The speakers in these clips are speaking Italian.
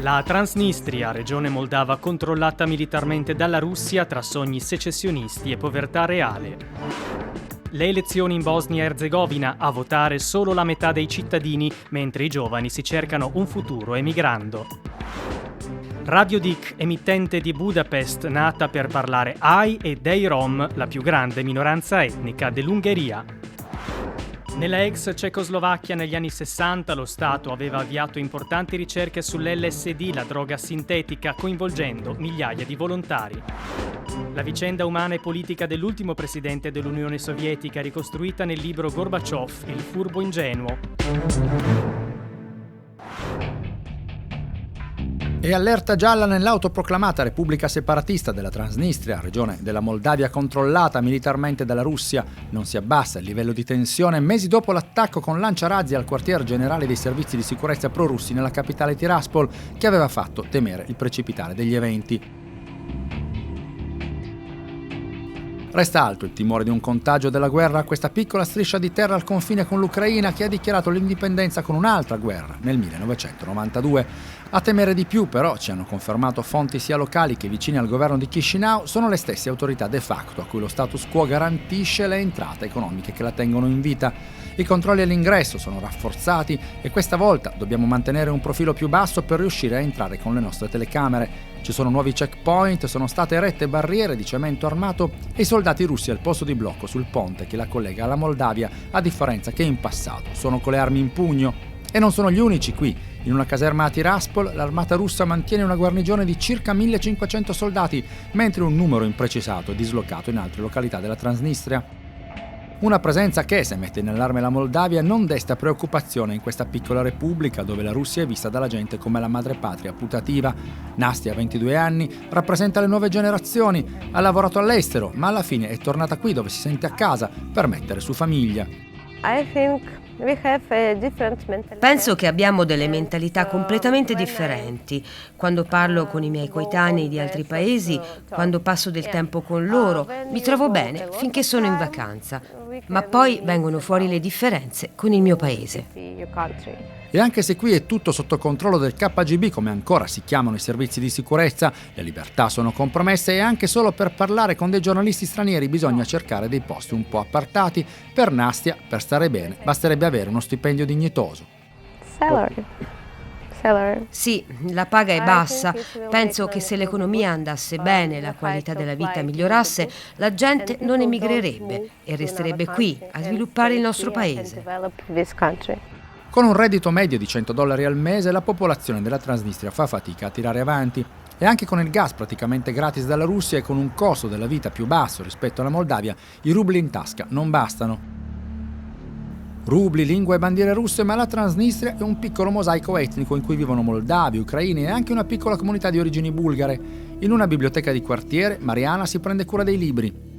La Transnistria, regione moldava controllata militarmente dalla Russia tra sogni secessionisti e povertà reale. Le elezioni in Bosnia-Erzegovina, a votare solo la metà dei cittadini, mentre i giovani si cercano un futuro emigrando. Radio Dik, emittente di Budapest, nata per parlare ai e dei Rom, la più grande minoranza etnica dell'Ungheria. Nella ex Cecoslovacchia negli anni 60 lo Stato aveva avviato importanti ricerche sull'LSD, la droga sintetica, coinvolgendo migliaia di volontari. La vicenda umana e politica dell'ultimo presidente dell'Unione Sovietica ricostruita nel libro Gorbaciov, il furbo ingenuo. E allerta gialla nell'autoproclamata Repubblica Separatista della Transnistria, regione della Moldavia controllata militarmente dalla Russia. Non si abbassa il livello di tensione mesi dopo l'attacco con lanciarazzi al quartier generale dei servizi di sicurezza pro-russi nella capitale Tiraspol, che aveva fatto temere il precipitare degli eventi. Resta alto il timore di un contagio della guerra a questa piccola striscia di terra al confine con l'Ucraina, che ha dichiarato l'indipendenza con un'altra guerra nel 1992. A temere di più, però, ci hanno confermato fonti sia locali che vicine al governo di Chișinău, sono le stesse autorità de facto a cui lo status quo garantisce le entrate economiche che la tengono in vita. I controlli all'ingresso sono rafforzati e questa volta dobbiamo mantenere un profilo più basso per riuscire a entrare con le nostre telecamere. Ci sono nuovi checkpoint, sono state erette barriere di cemento armato e i soldati russi al posto di blocco sul ponte che la collega alla Moldavia, a differenza che in passato sono con le armi in pugno. E non sono gli unici qui. In una caserma a Tiraspol l'armata russa mantiene una guarnigione di circa 1500 soldati, mentre un numero imprecisato è dislocato in altre località della Transnistria. Una presenza che, se mette in allarme la Moldavia, non desta preoccupazione in questa piccola repubblica dove la Russia è vista dalla gente come la madrepatria putativa. Nastia, 22 anni, rappresenta le nuove generazioni, ha lavorato all'estero, ma alla fine è tornata qui dove si sente a casa per mettere su famiglia. Penso che abbiamo delle mentalità completamente differenti. Quando parlo con i miei coetanei di altri paesi, quando passo del tempo con loro, mi trovo bene finché sono in vacanza. Ma poi vengono fuori le differenze con il mio paese. E anche se qui è tutto sotto controllo del KGB, come ancora si chiamano i servizi di sicurezza, le libertà sono compromesse e anche solo per parlare con dei giornalisti stranieri bisogna cercare dei posti un po' appartati. Per Nastia, per stare bene, basterebbe avere uno stipendio dignitoso. Sì, la paga è bassa. Penso che se l'economia andasse bene e la qualità della vita migliorasse, la gente non emigrerebbe e resterebbe qui a sviluppare il nostro paese. Con un reddito medio di $100 al mese, la popolazione della Transnistria fa fatica a tirare avanti. E anche con il gas praticamente gratis dalla Russia e con un costo della vita più basso rispetto alla Moldavia, i rubli in tasca non bastano. Rubli, lingua e bandiere russe, ma la Transnistria è un piccolo mosaico etnico in cui vivono moldavi, ucraini e anche una piccola comunità di origini bulgare. In una biblioteca di quartiere, Mariana si prende cura dei libri.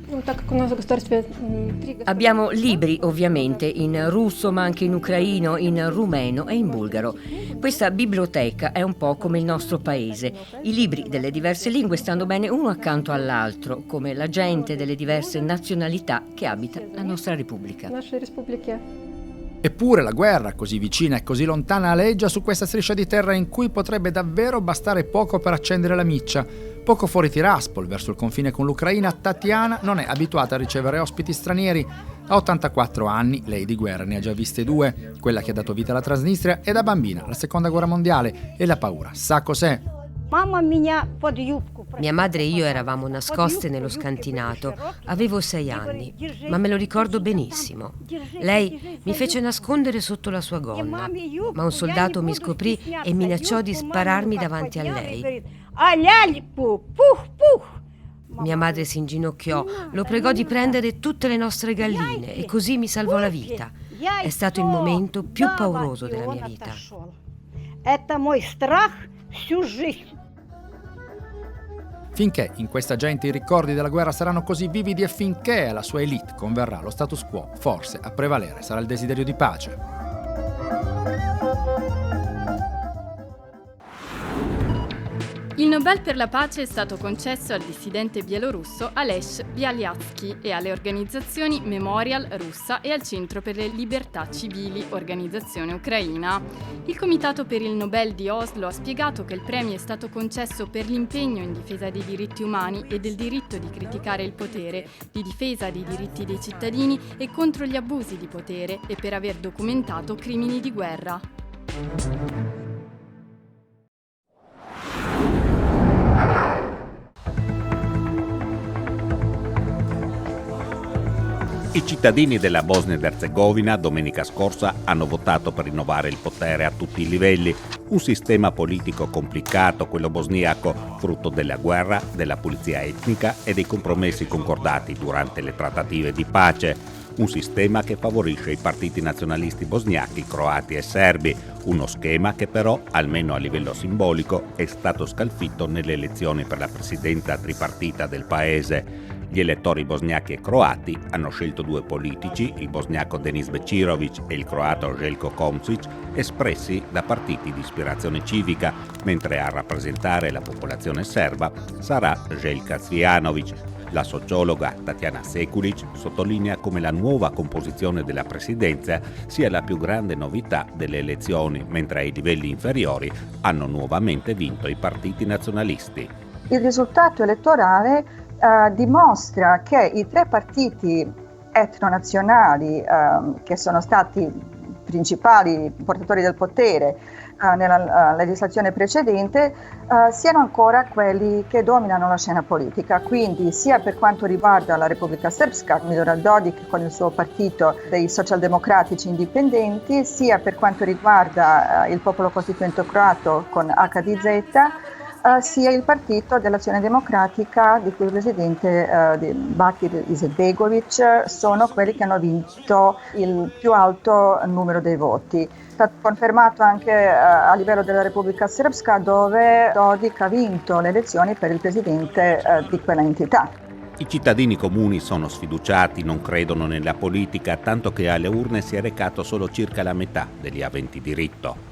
Abbiamo libri ovviamente in russo, ma anche in ucraino, in rumeno e in bulgaro. Questa biblioteca è un po' come il nostro paese. I libri delle diverse lingue stanno bene uno accanto all'altro, come la gente delle diverse nazionalità che abita la nostra Repubblica. Eppure la guerra, così vicina e così lontana, aleggia su questa striscia di terra in cui potrebbe davvero bastare poco per accendere la miccia. Poco fuori Tiraspol, verso il confine con l'Ucraina, Tatiana non è abituata a ricevere ospiti stranieri. A 84 anni, lei di guerra ne ha già viste due, quella che ha dato vita alla Transnistria e da bambina la Seconda Guerra Mondiale, e la paura sa cos'è. Mia madre e io eravamo nascoste nello scantinato. Avevo 6 anni, ma me lo ricordo benissimo. Lei mi fece nascondere sotto la sua gonna, ma un soldato mi scoprì e minacciò di spararmi davanti a lei. Mia madre si inginocchiò, lo pregò di prendere tutte le nostre galline e così mi salvò la vita. È stato il momento più pauroso della mia vita. Finché in questa gente i ricordi della guerra saranno così vividi e finché alla sua elite converrà lo status quo, forse a prevalere sarà il desiderio di pace. Il Nobel per la pace è stato concesso al dissidente bielorusso Aleš Bialyatsky e alle organizzazioni Memorial russa e al Centro per le libertà civili, organizzazione ucraina. Il Comitato per il Nobel di Oslo ha spiegato che il premio è stato concesso per l'impegno in difesa dei diritti umani e del diritto di criticare il potere, di difesa dei diritti dei cittadini e contro gli abusi di potere e per aver documentato crimini di guerra. I cittadini della Bosnia ed Erzegovina domenica scorsa hanno votato per rinnovare il potere a tutti i livelli, un sistema politico complicato, quello bosniaco, frutto della guerra, della pulizia etnica e dei compromessi concordati durante le trattative di pace. Un sistema che favorisce i partiti nazionalisti bosniachi, croati e serbi, uno schema che però, almeno a livello simbolico, è stato scalfito nelle elezioni per la presidenza tripartita del paese. Gli elettori bosniachi e croati hanno scelto due politici, il bosniaco Denis Bećirović e il croato Željko Komšić, espressi da partiti di ispirazione civica, mentre a rappresentare la popolazione serba sarà Željka Cvijanović. La sociologa Tatjana Sekulić sottolinea come la nuova composizione della presidenza sia la più grande novità delle elezioni, mentre ai livelli inferiori hanno nuovamente vinto i partiti nazionalisti. Il risultato elettorale dimostra che i tre partiti etnonazionali che sono stati principali portatori del potere nella legislazione precedente siano ancora quelli che dominano la scena politica, quindi sia per quanto riguarda la Repubblica Srpska, Milorad Dodik con il suo partito dei socialdemocratici indipendenti, sia per quanto riguarda il popolo costituente croato con HDZ, sia il partito dell'Azione Democratica di cui il presidente Bakir Izetbegović sono quelli che hanno vinto il più alto numero dei voti. È stato confermato anche a livello della Repubblica Srpska, dove Dodik ha vinto le elezioni per il presidente di quella entità. I cittadini comuni sono sfiduciati, non credono nella politica, tanto che alle urne si è recato solo circa la metà degli aventi diritto.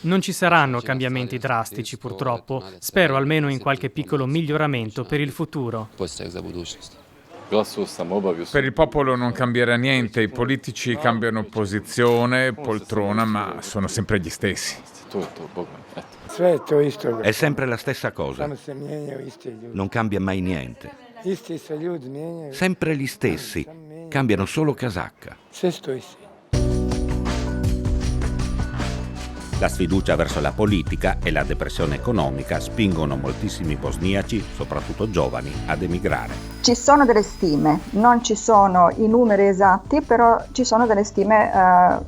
Non ci saranno cambiamenti drastici, purtroppo. Spero almeno in qualche piccolo miglioramento per il futuro. Per il popolo non cambierà niente, i politici cambiano posizione, poltrona, ma sono sempre gli stessi. È sempre la stessa cosa. Non cambia mai niente. Sempre gli stessi, cambiano solo casacca. La sfiducia verso la politica e la depressione economica spingono moltissimi bosniaci, soprattutto giovani, ad emigrare. Ci sono delle stime, non ci sono i numeri esatti, però ci sono delle stime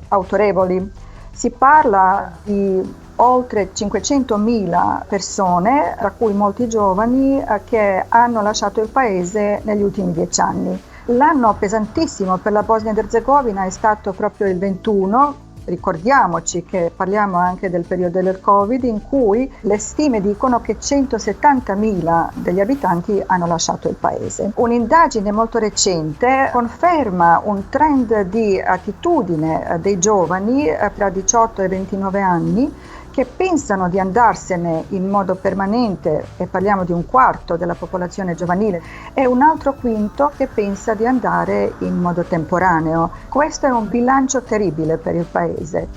autorevoli. Si parla di oltre 500.000 persone, tra cui molti giovani, che hanno lasciato il paese negli ultimi 10 anni. L'anno pesantissimo per la Bosnia ed Erzegovina è stato proprio il 21. Ricordiamoci che parliamo anche del periodo del Covid, in cui le stime dicono che 170.000 degli abitanti hanno lasciato il paese. Un'indagine molto recente conferma un trend di attitudine dei giovani tra 18 e 29 anni che pensano di andarsene in modo permanente, e parliamo di un quarto della popolazione giovanile, e un altro quinto che pensa di andare in modo temporaneo. Questo è un bilancio terribile per il paese.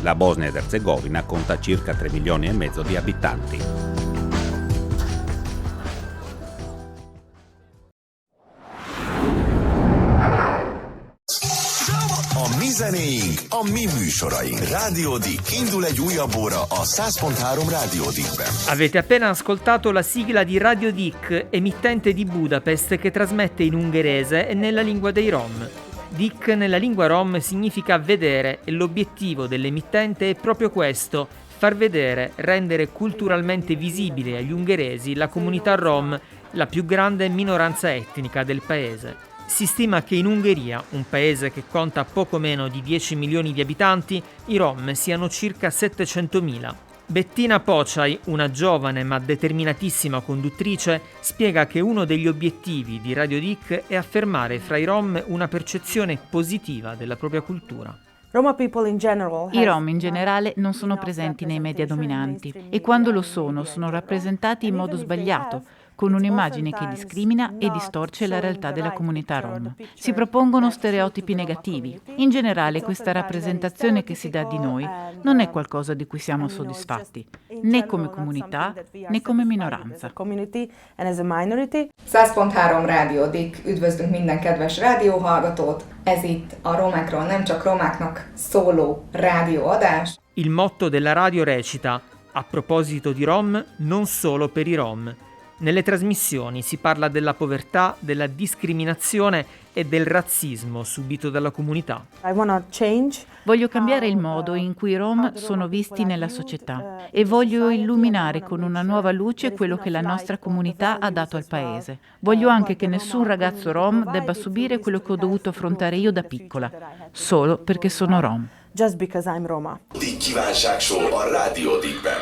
La Bosnia ed Erzegovina conta circa 3 milioni e mezzo di abitanti. Mi zenéink, a mi műsoraink. Rádió Dick. Indul egy újabb óra a 100.3 Rádió Dickben. Avete appena ascoltato la sigla di Radio Dick, emittente di Budapest che trasmette in ungherese e nella lingua dei Rom. Dick nella lingua Rom significa vedere e l'obiettivo dell'emittente è proprio questo: far vedere, rendere culturalmente visibile agli ungheresi la comunità Rom, la più grande minoranza etnica del paese. Si stima che in Ungheria, un paese che conta poco meno di 10 milioni di abitanti, i Rom siano circa 700.000. Bettina Pociai, una giovane ma determinatissima conduttrice, spiega che uno degli obiettivi di Radio Dick è affermare fra i Rom una percezione positiva della propria cultura. I Rom in generale non sono presenti nei media dominanti e quando lo sono rappresentati in modo sbagliato, con un'immagine che discrimina e distorce la realtà della comunità rom. Si propongono stereotipi negativi. In generale questa rappresentazione che si dà di noi non è qualcosa di cui siamo soddisfatti, né come comunità né come minoranza. 100.3 Rádiódik, üdvözlünk minden kedves rádióhallgatót, ez itt a romákról nem csak romáknak szóló rádióadás. Il motto della radio recita: a proposito di Rom, non solo per i Rom. Nelle trasmissioni si parla della povertà, della discriminazione e del razzismo subito dalla comunità. Voglio cambiare il modo in cui i Rom sono visti nella società e voglio illuminare con una nuova luce quello che la nostra comunità ha dato al paese. Voglio anche che nessun ragazzo Rom debba subire quello che ho dovuto affrontare io da piccola, solo perché sono Rom. Just because I'm Roma. Dick Kívánságshow a Rádió Dickben.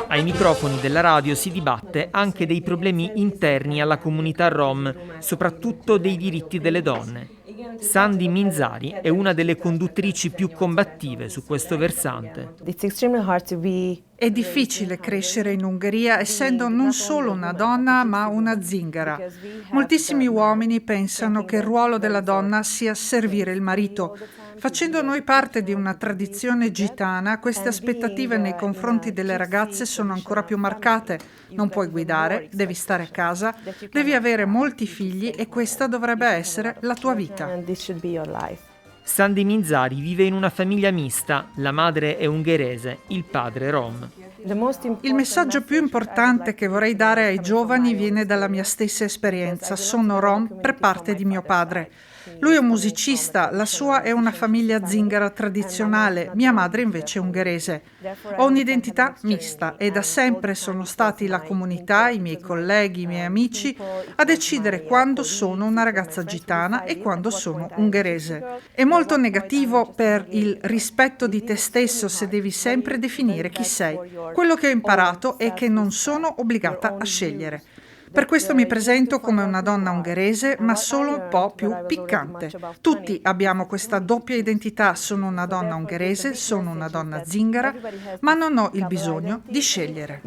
Ai microfoni della radio si dibatte anche dei problemi interni alla comunità rom, soprattutto dei diritti delle donne. Sandy Minzari è una delle conduttrici più combattive su questo versante. È difficile crescere in Ungheria essendo non solo una donna ma una zingara. Moltissimi uomini pensano che il ruolo della donna sia servire il marito. Facendo noi parte di una tradizione gitana, queste aspettative nei confronti delle ragazze sono ancora più marcate. Non puoi guidare, devi stare a casa, devi avere molti figli e questa dovrebbe essere la tua vita. Sandy Minzari vive in una famiglia mista, la madre è ungherese, il padre rom. Il messaggio più importante che vorrei dare ai giovani viene dalla mia stessa esperienza. Sono rom per parte di mio padre. Lui è un musicista, la sua è una famiglia zingara tradizionale, mia madre invece è ungherese. Ho un'identità mista e da sempre sono stati la comunità, i miei colleghi, i miei amici a decidere quando sono una ragazza gitana e quando sono ungherese. È molto negativo per il rispetto di te stesso se devi sempre definire chi sei. Quello che ho imparato è che non sono obbligata a scegliere. Per questo mi presento come una donna ungherese, ma solo un po' più piccante. Tutti abbiamo questa doppia identità, sono una donna ungherese, sono una donna zingara, ma non ho il bisogno di scegliere.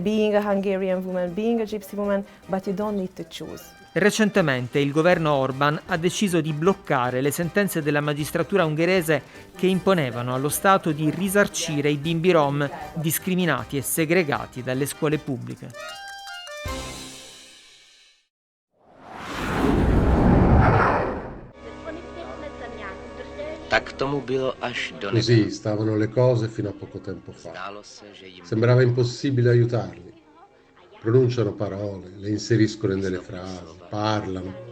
Recentemente il governo Orban ha deciso di bloccare le sentenze della magistratura ungherese che imponevano allo Stato di risarcire i bimbi rom discriminati e segregati dalle scuole pubbliche. Così stavano le cose fino a poco tempo fa. Sembrava impossibile aiutarli. Pronunciano parole, le inseriscono in delle frasi, parlano.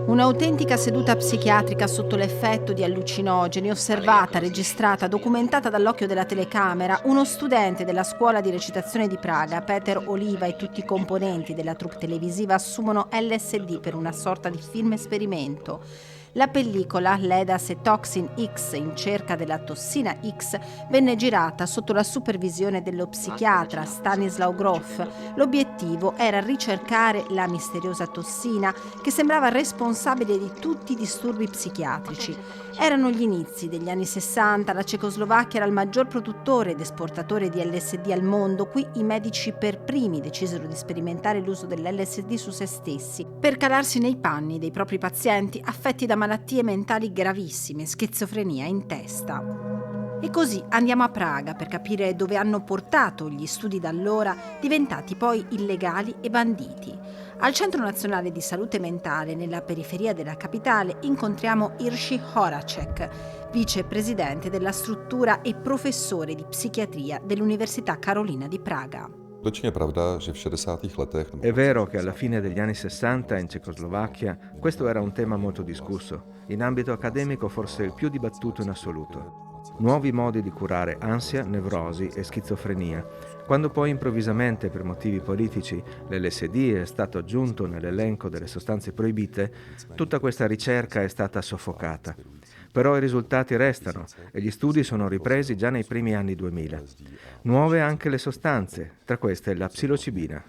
Un'autentica seduta psichiatrica sotto l'effetto di allucinogeni, osservata, registrata, documentata dall'occhio della telecamera. Uno studente della scuola di recitazione di Praga, Peter Oliva, e tutti i componenti della troupe televisiva assumono LSD per una sorta di film esperimento. La pellicola Ledas e Toxin X in cerca della tossina X venne girata sotto la supervisione dello psichiatra Stanislaw Grof. L'obiettivo era ricercare la misteriosa tossina che sembrava responsabile di tutti i disturbi psichiatrici. Erano gli inizi degli anni 60, la Cecoslovacchia era il maggior produttore ed esportatore di LSD al mondo. Qui i medici per primi decisero di sperimentare l'uso dell'LSD su se stessi per calarsi nei panni dei propri pazienti affetti da malattie mentali gravissime, schizofrenia in testa. E così andiamo a Praga per capire dove hanno portato gli studi d'allora, diventati poi illegali e banditi. Al Centro Nazionale di Salute Mentale, nella periferia della capitale, incontriamo Jiří Horacek, vicepresidente della struttura e professore di psichiatria dell'Università Carolina di Praga. È vero che alla fine degli anni 60 in Cecoslovacchia questo era un tema molto discusso, in ambito accademico forse il più dibattuto in assoluto. Nuovi modi di curare ansia, nevrosi e schizofrenia. Quando poi improvvisamente per motivi politici l'LSD è stato aggiunto nell'elenco delle sostanze proibite, tutta questa ricerca è stata soffocata. Però i risultati restano e gli studi sono ripresi già nei primi anni 2000. Nuove anche le sostanze, tra queste la psilocibina.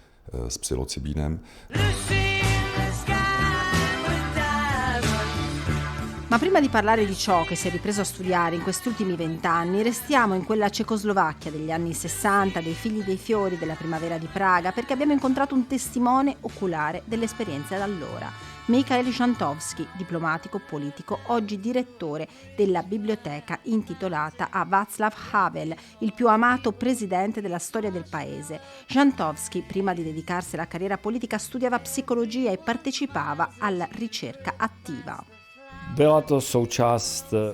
Ma prima di parlare di ciò che si è ripreso a studiare in questi ultimi 20 anni, restiamo in quella Cecoslovacchia degli anni 60, dei figli dei fiori della primavera di Praga, perché abbiamo incontrato un testimone oculare delle esperienze da allora. Mikhail Žantovský, diplomatico politico, oggi direttore della biblioteca intitolata a Václav Havel, il più amato presidente della storia del paese. Žantovský, prima di dedicarsi alla carriera politica, studiava psicologia e partecipava alla ricerca attiva.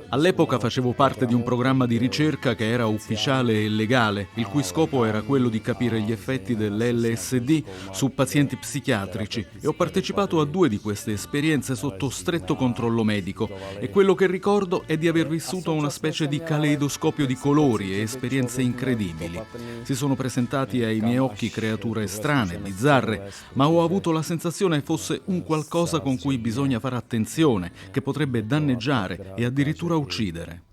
All'epoca facevo parte di un programma di ricerca che era ufficiale e legale, il cui scopo era quello di capire gli effetti dell'LSD su pazienti psichiatrici, e ho partecipato a 2 di queste esperienze sotto stretto controllo medico, e quello che ricordo è di aver vissuto una specie di caleidoscopio di colori e esperienze incredibili. Si sono presentati ai miei occhi creature strane, bizzarre, ma ho avuto la sensazione fosse un qualcosa con cui bisogna fare attenzione, che potrebbe danneggiare e addirittura uccidere.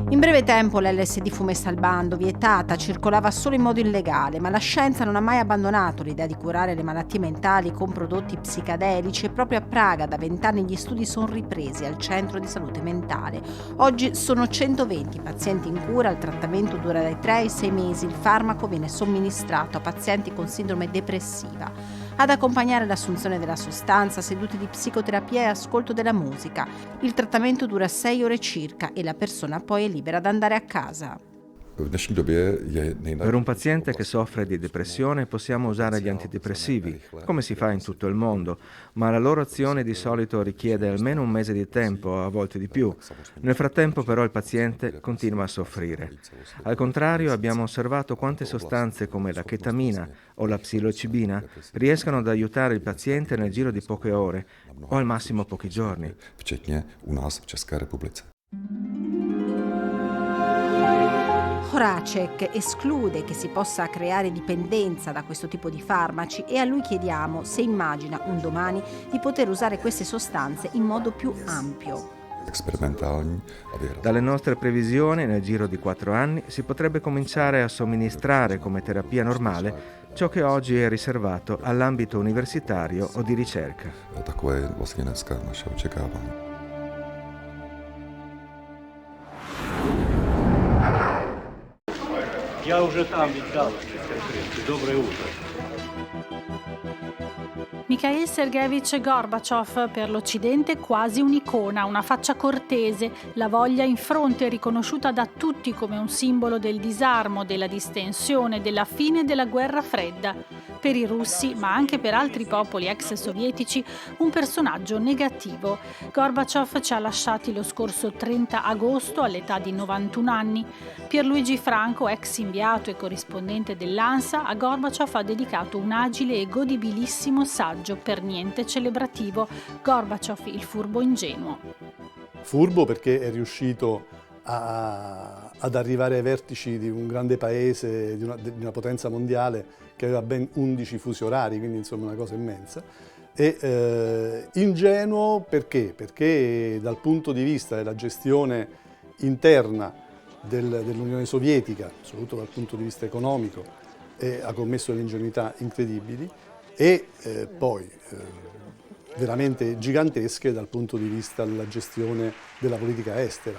In breve tempo l'LSD fu messa al bando, vietata, circolava solo in modo illegale, ma la scienza non ha mai abbandonato l'idea di curare le malattie mentali con prodotti psicadelici, e proprio a Praga da 20 anni gli studi sono ripresi al centro di salute mentale. Oggi sono 120 pazienti in cura, il trattamento dura dai 3 ai 6 mesi, il farmaco viene somministrato a pazienti con sindrome depressiva. Ad accompagnare l'assunzione della sostanza, sedute di psicoterapia e ascolto della musica. Il trattamento dura 6 ore circa e la persona poi è libera ad andare a casa. Per un paziente che soffre di depressione possiamo usare gli antidepressivi, come si fa in tutto il mondo, ma la loro azione di solito richiede almeno un mese di tempo, a volte di più. Nel frattempo però il paziente continua a soffrire. Al contrario, abbiamo osservato quante sostanze come la chetamina o la psilocibina riescono ad aiutare il paziente nel giro di poche ore o al massimo pochi giorni. Horacek esclude che si possa creare dipendenza da questo tipo di farmaci, e a lui chiediamo se immagina un domani di poter usare queste sostanze in modo più ampio. Dalle nostre previsioni, nel giro di 4 anni si potrebbe cominciare a somministrare come terapia normale ciò che oggi è riservato all'ambito universitario o di ricerca. Я уже там летал. Доброе утро. Mikhail Sergeyevich Gorbaciov, per l'Occidente quasi un'icona, una faccia cortese, la voglia in fronte riconosciuta da tutti come un simbolo del disarmo, della distensione, della fine della guerra fredda. Per i russi, ma anche per altri popoli ex sovietici, un personaggio negativo. Gorbaciov ci ha lasciati lo scorso 30 agosto all'età di 91 anni. Pierluigi Franco, ex inviato e corrispondente dell'ANSA, a Gorbaciov ha dedicato un agile e godibilissimo saggio per niente celebrativo, Gorbaciov, il furbo ingenuo. Furbo perché è riuscito ad arrivare ai vertici di un grande paese, di una potenza mondiale che aveva ben 11 fusi orari, quindi insomma una cosa immensa. E ingenuo perché? Perché dal punto di vista della gestione interna dell'Unione Sovietica, soprattutto dal punto di vista economico, ha commesso delle ingenuità incredibili, e poi veramente gigantesche dal punto di vista della gestione della politica estera.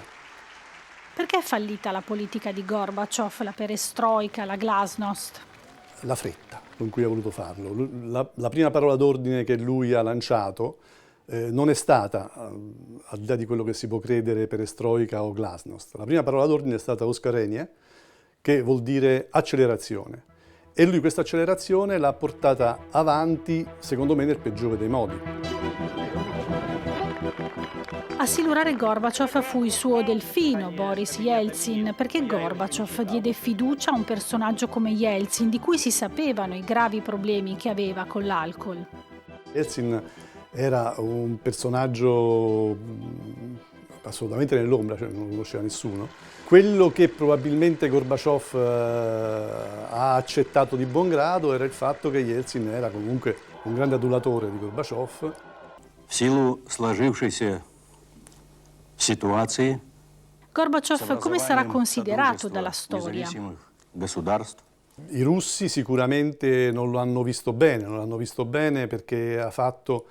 Perché è fallita la politica di Gorbaciov, la perestroika, la glasnost? La fretta con cui ha voluto farlo. La prima parola d'ordine che lui ha lanciato non è stata, al di là di quello che si può credere, perestroika o glasnost. La prima parola d'ordine è stata Oskarenie, che vuol dire accelerazione. E lui questa accelerazione l'ha portata avanti, secondo me, nel peggiore dei modi. A silurare Gorbaciov fu il suo delfino, Boris Yeltsin, perché Gorbaciov diede fiducia a un personaggio come Yeltsin, di cui si sapevano i gravi problemi che aveva con l'alcol. Yeltsin era un personaggio assolutamente nell'ombra, cioè non lo conosceva nessuno. Quello che probabilmente Gorbaciov ha accettato di buon grado era il fatto che Yeltsin era comunque un grande adulatore di Gorbaciov. В силу сложившейся ситуации Gorbaciov come sarà considerato dalla storia? I russi sicuramente non lo hanno visto bene perché ha fatto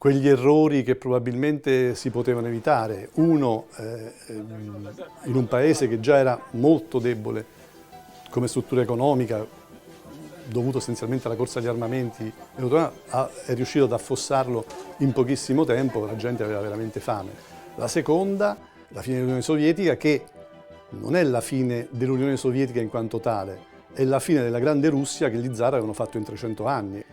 quegli errori che probabilmente si potevano evitare. Uno, in un paese che già era molto debole come struttura economica, dovuto essenzialmente alla corsa agli armamenti, è riuscito ad affossarlo in pochissimo tempo, la gente aveva veramente fame. La seconda, la fine dell'Unione Sovietica, che non è la fine dell'Unione Sovietica in quanto tale, è la fine della grande Russia che gli zar avevano fatto in 300 anni.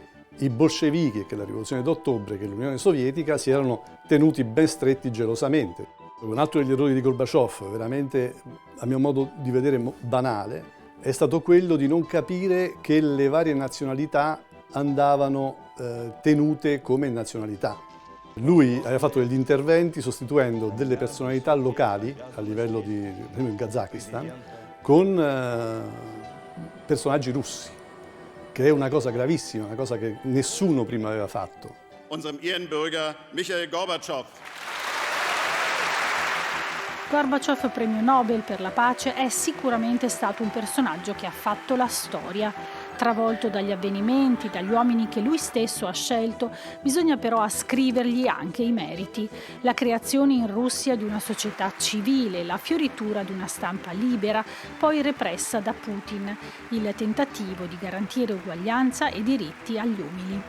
I bolscevichi, che è la rivoluzione d'ottobre, che è l'Unione Sovietica, si erano tenuti ben stretti gelosamente. Un altro degli errori di Gorbaciov, veramente a mio modo di vedere banale, è stato quello di non capire che le varie nazionalità andavano tenute come nazionalità. Lui aveva fatto degli interventi sostituendo delle personalità locali, a livello in Kazakistan, con personaggi russi, che è una cosa gravissima, una cosa che nessuno prima aveva fatto. Unserem Ehrenbürger Michail Gorbatschow. Gorbaciov, premio Nobel per la pace, è sicuramente stato un personaggio che ha fatto la storia. Travolto dagli avvenimenti, dagli uomini che lui stesso ha scelto, bisogna però ascrivergli anche i meriti. La creazione in Russia di una società civile, la fioritura di una stampa libera, poi repressa da Putin, il tentativo di garantire uguaglianza e diritti agli umili.